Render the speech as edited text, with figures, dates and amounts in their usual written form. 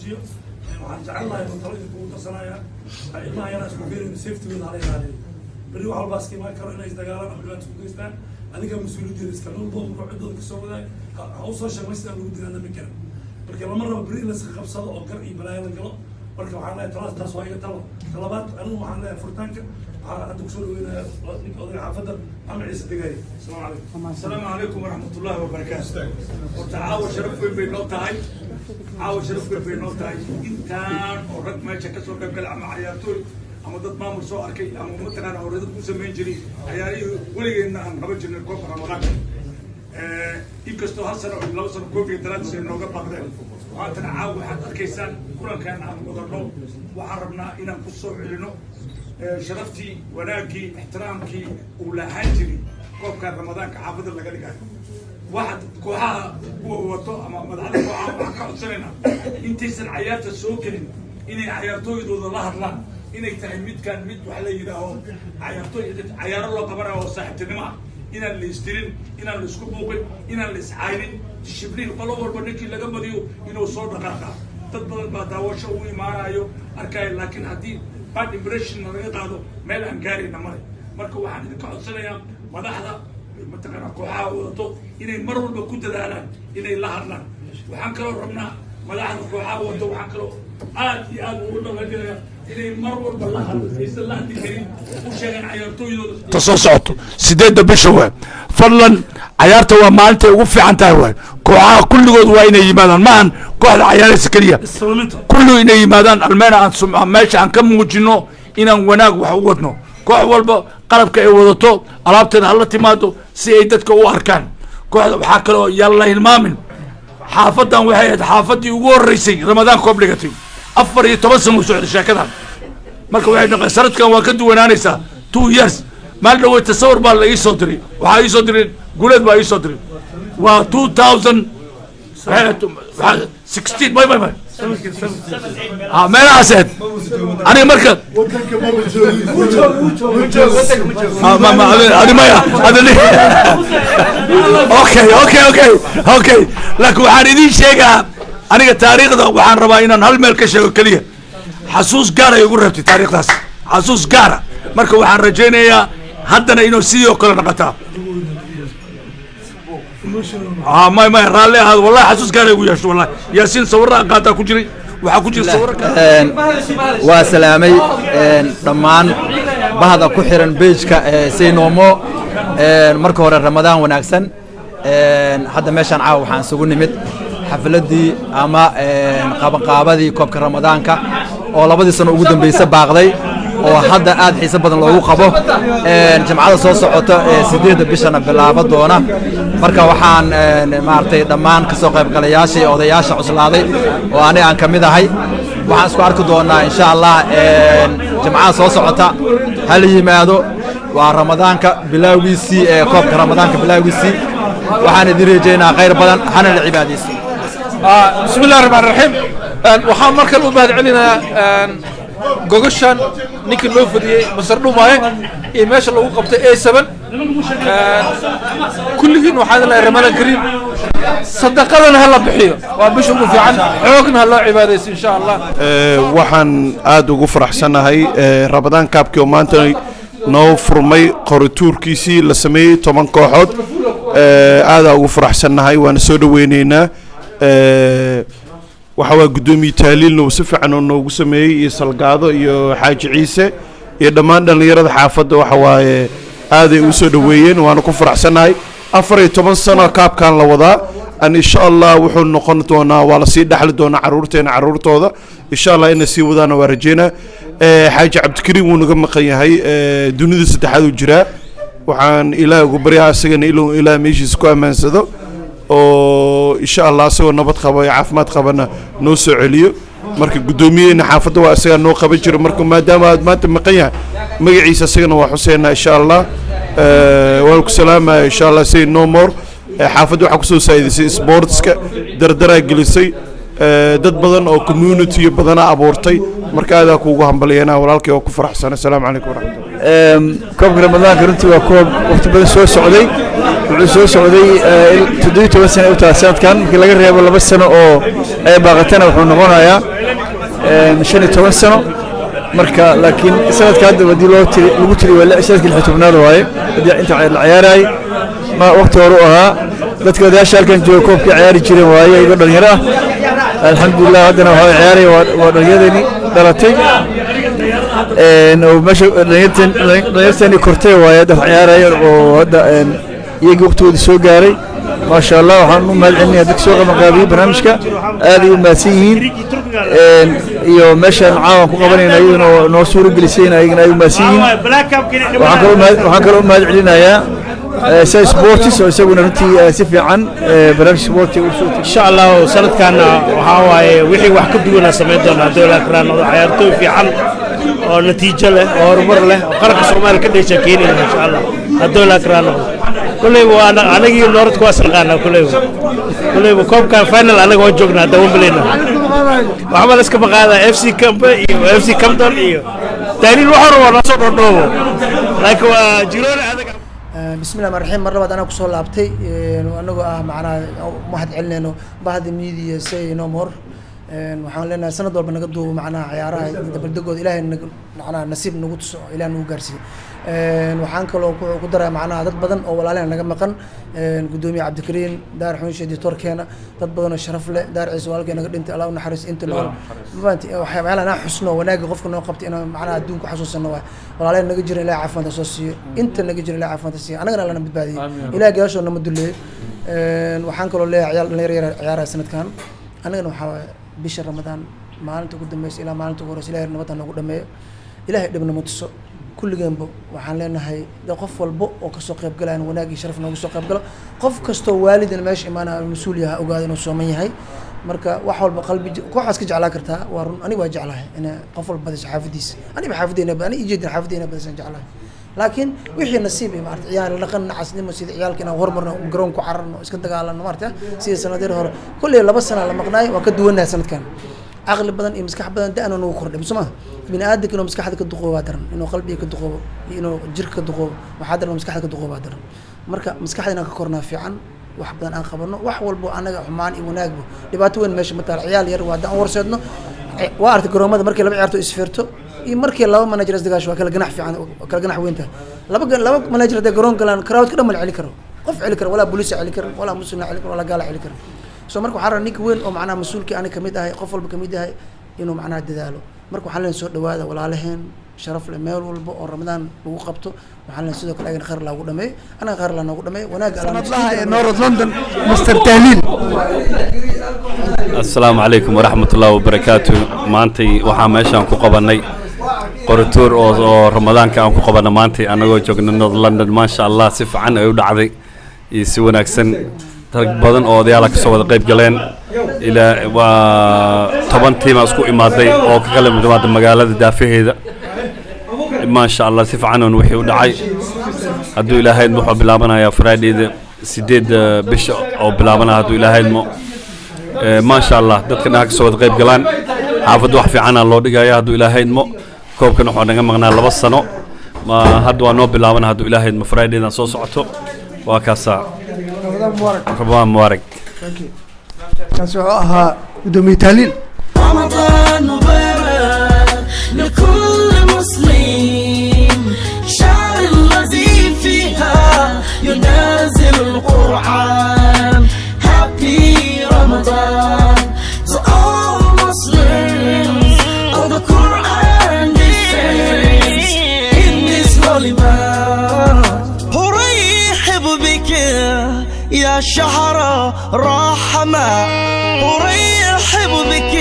waxaan jecel lahay talada kugu darsanaya ilmaha yana isku fiirin safety-gooda hala ilaaliyo berri wax walba iska imaan karo inay isdagaalaan ama dhibaato isku geystaan adiga mas-uuliyaddeeda iska dhul boom ruux ciddooda kasoo wadaay ha u soo sheegmay sidaan lagu dagaalami karin marka lama rabo berri in la iska qabsado oo gar iyo balaayo la galo marka waxaan leeyahay talaas taas waa iga talo talabaad anigu waxaan leeyahay furitaanka waxaan hadda kusoo dhaweynaya ninka odayga xaafadda maxamed ciise degaay السلام عليكم ورحمة الله وبركاته. وتعاون شرف بالنوتاي. عاون شرف بالنوتاي. إنتان ورد ما يشكسر قبل عم عياتول. أما ضد ما مرسوا أركي أما مثلا أورد مسمين جري. عيالي ولي إن أنا ربنا الكوفر رمضان. يكستو هالسنة لو سنة كوفي 3 سنين نوقف بقدر. وأنتنا عاون حتى الكيسان كلنا كان عم قدرنا وعربنا إن نقصوا علينا. شرفتي وناكي احترامكي ولا هاجري. كان رمضان كحافظ اللي قال لك واحد كوها وطو اما مدعنا كوها وحكا سنه انت سن عيات السوكن اني عيارتو يدود الله الله اني تهميد كان ميد وحلا يراهو عيارتو عيار الله قبره وصاحبتنما ان اللي يسترين ان اللي اسكو بوقن ان اللي اسعايرين شبلين قالوا وربنكي لغا مديو انو سو دقاقا dad badan baa daawasho u imaanayo arkay laakiin hadii bad impression laga qaado meel aan gaarina marka waxaan idin ka codsanayaa madaxda mataqaana kooxaha wadato inay mar walba ku dadaalaan inay la hadlaan waxaan kaloo rabnaa madaxda kooxaha wadato waxaan kaloo aad iyo aad ugu dhaqaajinaya inay mar walba la hadlaan aysan la hadli karin u sheegaan cayaartooydooda tasoo socoto 8 bisha waa fadlan cayaarta waa maalinta ugu fiican tahay waa kooxaha kulligood waa inay yimaadaan maahan kooxda cayaaraysa kaliya kullu inay yimaadaan almeena aan meesha aan ka muujino inaan wanaag wax u wadno koox walba qalabka ay wadato alaabteeda hala timaado si ay dadka u arkaan kooxda waxaa kaloo yalla hilmaamin xaafadan waxay ahayd xaafadii ugu horeysay ramadaan koob dhigatay 14 sano socda sheekadan marka waxay noqon sanadkan waa ka duwanaanaysaa 2 years maal dhaweey tasawir baa la ii soo diray waxaa ii soo diray guuleed baa ii soo diray waa 2016 باي ما أسد أنا مركب ما أنا ما هذا ليه أوكي لكن وحنا شيء أنا التاريخ ده وحنا ربعنا هالملك شيء كليه حسوس قارة يقول ربتي تاريخ ده حسوس قارة مركب وحنا رجينا يا هدنا إنه سيو كلنا نقطع ما رالي هذا والله حسوس قال يقول يا شو والله ياسين صورة قاطع كجري وحكوجي صورة وسلامي ضمان بعض كحرن بيجك سينومو مركور رمضان وناكسن حتى ماشان عاو حنسوق نمت حفلتي أما قابدي كوب رمضان كا والله بدي سنة وجودن بيسب باغلي وحدا آد حساب بدن لو قبو جمعة صوص عطا سديد بيشنا بلعبة دونا مركا وحان مارتي دمان كسوق بقلياشي أو ضياشة عسلادي وأنا عن كميدا هاي وحان سكوارك دونا إن شاء الله جمعة صوص عطا هل يمادو ورمضان كبلاوي سي كوب رمضان كبلاوي سي وحان يدير جينا غير بدن حنا العباديس بسم الله الرحمن الرحيم وحان مركا الأباد علينا جوجشان نيك لو فدي مسردو ماي اي ماشا لو قبطه اي 7 كلين waxaan la ramadaan kariim sadaqadana hala bixiyo waa bisha ugu fiican xoogna hala cibaadeyso insha Allah waxaan aad ugu faraxsanahay ramadaan kaabkii oo maanta noo furmay qorituurkiisii la sameeyay 10 kooxood aad ugu faraxsanahay waan soo dhaweyneynaa waxaa gudoomiye taaliilna si fiican oo noogu sameeyay iyo salgaado iyo xaaji ciise iyo dhammaan dhalinyarada xaafadda waxa waaye aad ay u soo dhaweeyeen waana ku faraxsanahay 14 sano kaabkan la wadaa an insha Allah wuxuu noqon doonaa waa la sii dhaxli doonaa caruurtooda insha Allah in sii wadana waa rajeena xaaji cabdikariim uu naga maqan yahay dunida saddexaad uu jiraa waxaan ilaahay ugu baryaa asagana ilaahay meeshiisa ku amaansado oo insha Allah asagoo nabad qabo iyo caafimaad qabana noo soo celiyo marka gudoomiyeyna xaafadda waa asaga noo qaban jiro marka maadaama aad maanta maqan yahay magaciisa asagana waa Xuseen insha Allah waan ku salaamay insha Allah say no more xaafadda waxa ku soo saayidisay sportska dardara gelisay dad badan oo community badan abuurtay marka aad ku ugu hambalyeena walaalkay oo ku faraxsan. Assalaamu calaykum. كوب رمضان كرنتي وكوب وقت بدن سو سعودي 17 سنة أو 3 سنوات كان في لقى الرياض ولا بس سنة أو أي باقتنا وحنا نقولنا يا مشان 12 سنة مركا لكن سنة كانت بدي لو تري ولا سنة كل حتمنا رواي بدي أنت العيار هاي ما وقت وروها dadka daashal kan joogo koobkii ciyaari jiray waaye iga dhalinyaro alxamdulillah hadana waxa ciyaarey waa dhalinyaradi dhalatay oo meesha dhalinyartani kortay waaye dad ciyaaraya oo hadda iyaga waqtigooda soo gaaray ma sha Allah waxaan u mahadcelinayaa dadka soo qabanqaabiyay barnaamijka aad ay u mahadsan yihiin iyo meeshan caawan ku qabanayna iyaduna noo suuro gelisayna ayagana ay u mahadsan yihiin waxaan kaloo mahadcelinayaa سي سبورتس ويسوون رنتي سيفي عن برنامج سبورتي إن شاء الله سنة كان وحاواي وحي واحد كدونا سمعتنا دولة كران وحيرتو في عن ونتيجة له ورمر له وقرق الصومال كده شاكيني إن شاء الله الدولة كران كله أنا جي نورد كواسل كنا كله كوب كان فاينل أنا جوا جوجنا دوم بلينا وعمل اسكت بقى FC كامب FC كامدون تاني الوحر ونصر ردوه لكن جيرون هذا بسم الله الرحمن الرحيم مرة أنا كسول لابتي وأنا معنا واحد علنا بعد ميديا سي نمر وحنا لنا سنة دول بنقدو معنا عيارة دبردقود إلى معنا نصيب نقطس إلى نوجرسي وحنا كلو قدرة معنا ضد بدن أو ولا لنا نجمقن قدومي عبد الكريم دار حنش دي تركينا ضد بدن الشرف له دار عزوال كنا قد أنت الله ونحرس أنت لون ما أنت وحنا أنا حسنا وناقي غفنا وقبت أنا معنا دونك حسوس النواة ولا لنا نجر لا عفوا تسوسي أنت نجر لا عفوا تسوسي أنا قلنا لنا بدبادي إلى جالس ولا مدلله وحنا كلو لا عيار سنة كان أنا قلنا حوا بشهر رمضان ما أنت قدام بس إلى ما أنت قرص إلى رمضان قدام إلى دبنا متص كل جنبه وحنا لنا هاي ده قف والبق وكسوق يبقى لنا وناقي شرفنا وكسوق يبقى قف كستو والد الماشي معنا المسؤولية أو قاعدين وسومية هاي مركا وحول بقلبي كوحس كج على كرتها وارن أنا واجع لها أنا قفل بدش حافديس أنا بحافدينا أنا يجي حافدينا بدش نجع لها لكن وحي نصيبي مارت عيال لقنا عسني مسيد عيال كنا غرمرنا وقرون كعرنا اسكنت قالنا مارت سي سنه دير هور كل لبس سنه لما قناي وكدونا سنه كان اغلب بدن مسكح بدن ده انا نو كردم سما بني ادك انه مسكحك كدقوا بادرن انه قلبي كدقوا انه جرك كدقوا وحاضر مسكحك كدقوا بادرن marka maskaxdayna ka kornaa fiican wax badan aan qabano wax walbo anaga xumaan iyo wanaagbo dhibaato weyn meesha ma taal ciyaal yar waa daan warseedno waa arta garoomada markii laba ciyaarto isfirto iyo markii laba manager isdagaasho waa kala ganax fiican kala ganax weynta laba manager da garoon galaan crowd ka dhamal cili karo qof cili karo wala booliis cili karo wala muslim cili karo wala gaal cili karo soo marka waxa nin weyn oo macna mas'uulkii aniga kamid ahay qof walba kamid ahay inuu macna dadaalo marka waxa leen soo dhawaada walaalaheen sharaf le meel walba oo Ramadan lagu qabto waxa leen sidoo kale ayna khayr lagu dhameey ana khayr la nagu dhameey wanaag Allah North London Mr Tahlil Assalamu alaykum wa rahmatullahi wa barakatuh maantay waxa meeshan ku qabanay qoratuur oo Ramadaanka aan ku qabanay maantay anagoo joogno North London ma sha Allah si fiican ay u dhacday iyo si wanaagsan dad badan oo odayaal ka soo wada qayb galeen ila waa 10 tiim isku imaaday oo ka kala mid ah magaalada daafaheeda ما شاء الله سيف عنون وحي ودعي هدو إلى هاي المحو بلابنا يا فرادي سيديد بش أو بلابنا هدو إلى هاي المو ما شاء الله دتكنا هاك سواد غيب قلان حافظ واحد في عنا الله دقايا هدو إلى هاي المو كوب كنا حوانا مغنا لبصنو ما هدو أنو بلابنا هدو إلى هاي المو فرادي نصو سعطو وكاسا رمضان مبارك كاسوها ودومي تهليل رمضان مبارك لكل مسلم شعر الذي فيها ينازل القرآن Happy Ramadan to all Muslims of the Quran descends in this holy month أرحب بك يا شهر رحمة أرحب بك